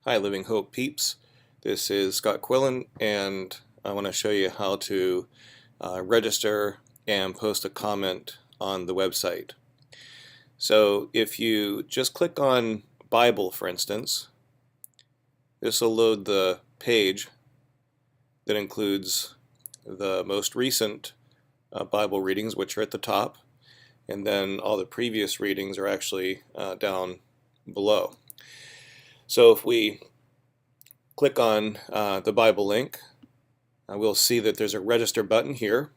Hi, Living Hope peeps. This is Scott Quillen, and I want to show you how to register and post a comment on the website. So if you just click on Bible, for instance, this will load the page that includes the most recent Bible readings, which are at the top, and then all the previous readings are actually down below. So if we click on the Bible link, we'll see that there's a register button here.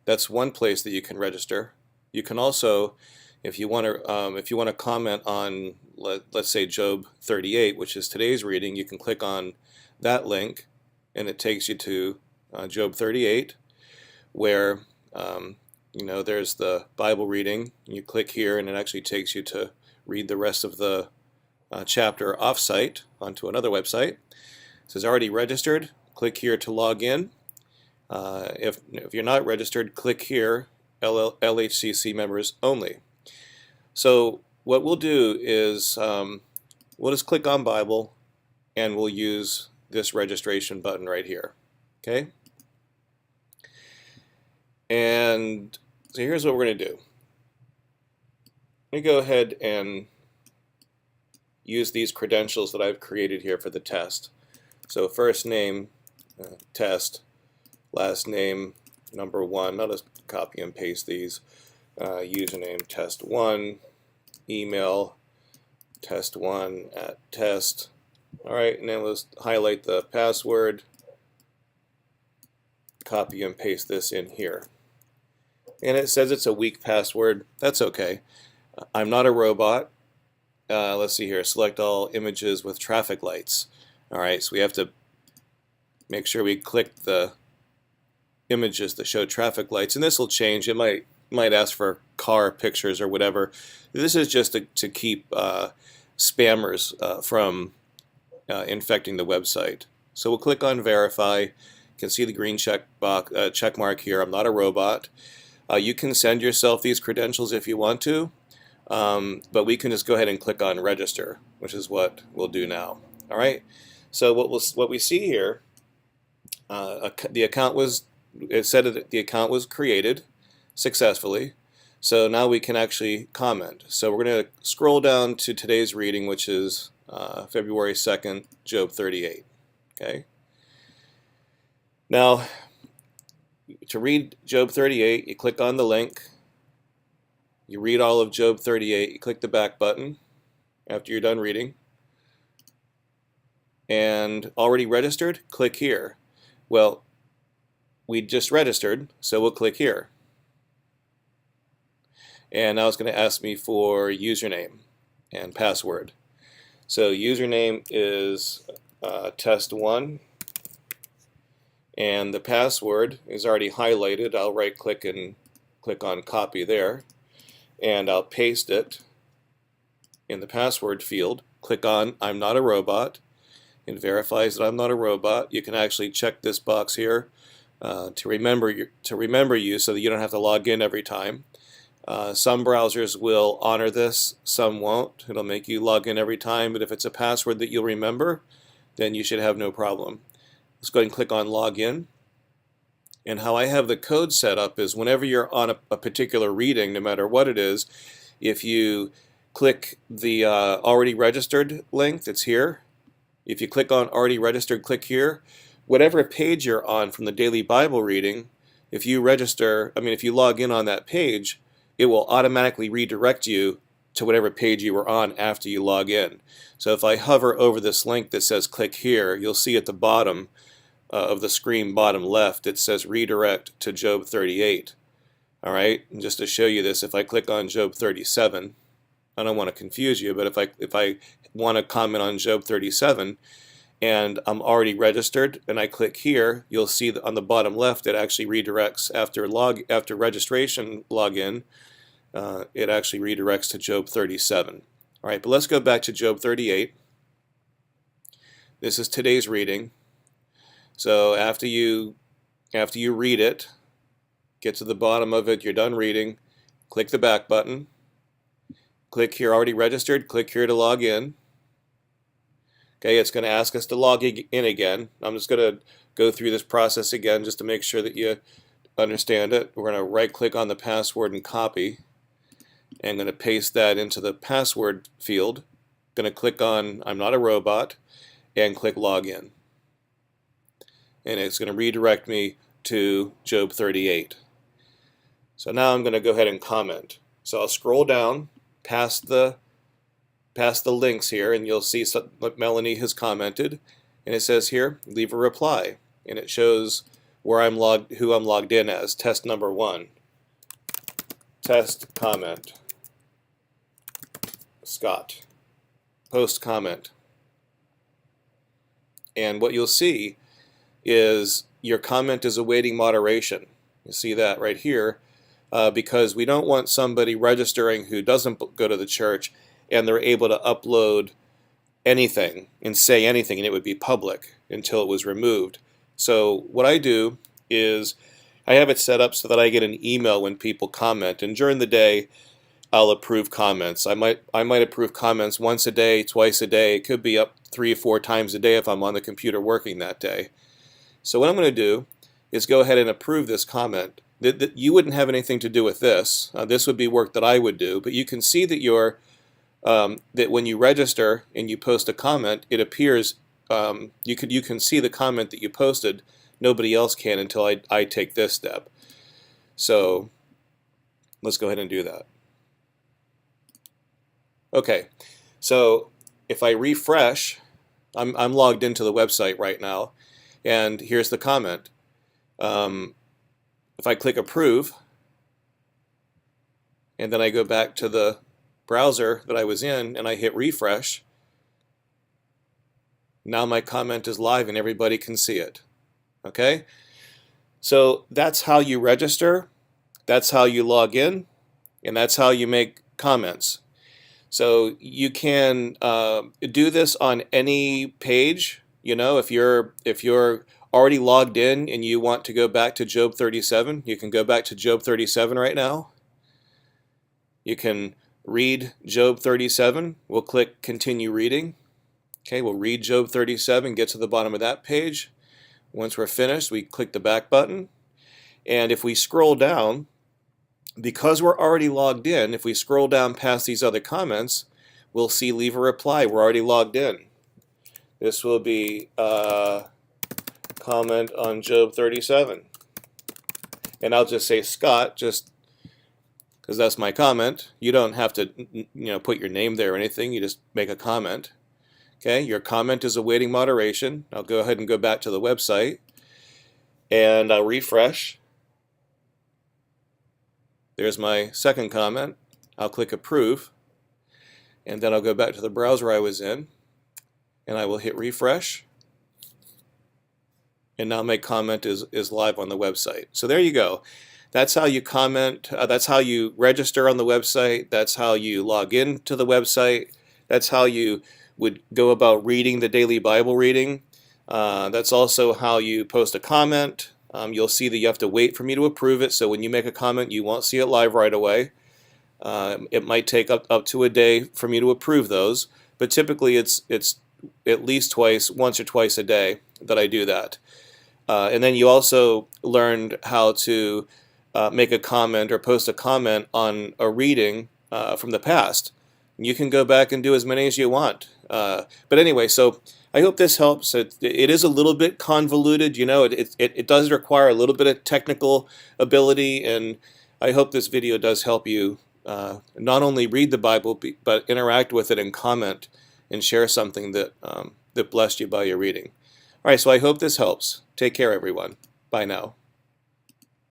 That's one place that you can register. You can also, if you want to comment on, let's say Job 38, which is today's reading, you can click on that link, and it takes you to Job 38, where there's the Bible reading. You click here, and it actually takes you to read the rest of the chapter offsite onto another website. It says already registered. Click here to log in. If you're not registered, click here, LHCC members only. So what we'll do is we'll just click on Bible, and we'll use this registration button right here. Okay? And so here's what we're going to do. Let me go ahead and use these credentials that I've created here for the test. So first name, test, last name, number 1. I'll just copy and paste these. Username, test1, email, test1@test. Alright, and then let's highlight the password, copy and paste this in here. And it says it's a weak password. That's okay. I'm not a robot. Let's see here, select all images with traffic lights. Alright, so we have to make sure we click the images that show traffic lights, and this will change. It might ask for car pictures or whatever. This is just to keep spammers from infecting the website. So we'll click on verify. You can see the green check mark here. I'm not a robot. You can send yourself these credentials if you want to, but we can just go ahead and click on register, which is what we'll do now. All right. So what we see here, the account was, it said that the account was created successfully. So now we can actually comment. So we're going to scroll down to today's reading, which is February 2nd, Job 38. Okay. Now, to read Job 38, you click on the link. You read all of Job 38. You click the back button after you're done reading. And already registered, click here. Well, we just registered, so we'll click here. And now it's going to ask me for username and password. So username is test1, and the password is already highlighted. I'll right click and click on copy there, and I'll paste it in the password field. Click on I'm not a robot. It verifies that I'm not a robot. You can actually check this box here to remember you so that you don't have to log in every time. Some browsers will honor this, some won't. It'll make you log in every time, but if it's a password that you'll remember, then you should have no problem. Let's go ahead and click on login. And how I have the code set up is whenever you're on a particular reading, no matter what it is, if you click the already registered link that's here, if you click on already registered, click here. Whatever page you're on from the daily Bible reading, if you log in on that page, it will automatically redirect you to whatever page you were on after you log in. So if I hover over this link that says click here, you'll see at the bottom of the screen, bottom left, it says redirect to Job 38. All right, and just to show you this, if I click on Job 37, I don't want to confuse you, but if I want to comment on Job 37 and I'm already registered and I click here, you'll see that on the bottom left it actually redirects after registration login. It actually redirects to Job 37. All right, but let's go back to Job 38. This is today's reading. So after you read it, get to the bottom of it, you're done reading, click the back button. Click here, already registered, click here to log in. Okay, it's going to ask us to log in again. I'm just going to go through this process again just to make sure that you understand it. We're going to right click on the password and copy, and going to paste that into the password field. Going to click on I'm not a robot and click login. And it's going to redirect me to Job 38. So now I'm going to go ahead and comment. So I'll scroll down past the links here, and you'll see what Melanie has commented, and it says here leave a reply, and it shows where who I'm logged in as, test number 1, test comment, Scott, post comment. And what you'll see is your comment is awaiting moderation. You see that right here, because we don't want somebody registering who doesn't go to the church and they're able to upload anything and say anything, and it would be public until it was removed. So what I do is I have it set up so that I get an email when people comment, and during the day I'll approve comments. I might approve comments once a day, twice a day. It could be up 3 or 4 times a day if I'm on the computer working that day. So what I'm going to do is go ahead and approve this comment. You wouldn't have anything to do with this. This would be work that I would do, but you can see that that when you register and you post a comment, it appears you can see the comment that you posted. Nobody else can until I take this step. So let's go ahead and do that. Okay, so if I refresh, I'm logged into the website right now, and here's the comment. If I click approve, and then I go back to the browser that I was in and I hit refresh, now my comment is live and everybody can see it. Okay, so that's how you register, that's how you log in, and that's how you make comments. So you can do this on any page. You know, if you're already logged in and you want to go back to Job 37, you can go back to Job 37 right now. You can read Job 37. We'll click continue reading. Okay, we'll read Job 37, get to the bottom of that page. Once we're finished, we click the back button. And if we scroll down, because we're already logged in, if we scroll down past these other comments, we'll see leave a reply. We're already logged in. This will be comment on Job 37. And I'll just say Scott, just because that's my comment. You don't have to put your name there or anything. You just make a comment. Okay, your comment is awaiting moderation. I'll go ahead and go back to the website, and I'll refresh. There's my second comment. I'll click approve, and then I'll go back to the browser I was in, and I will hit refresh, and now my comment is live on the website. So there you go. That's how you comment. That's how you register on the website. That's how you log in to the website. That's how you would go about reading the daily Bible reading. That's also how you post a comment. You'll see that you have to wait for me to approve it, so when you make a comment, you won't see it live right away. It might take up to a day for me to approve those, but typically it's at least once or twice a day that I do that. And then you also learned how to make a comment or post a comment on a reading from the past. You can go back and do as many as you want. But anyway, so I hope this helps. It is a little bit convoluted, it does require a little bit of technical ability, and I hope this video does help you not only read the Bible, but interact with it and comment and share something that, that blessed you by your reading. All right, so I hope this helps. Take care, everyone. Bye now.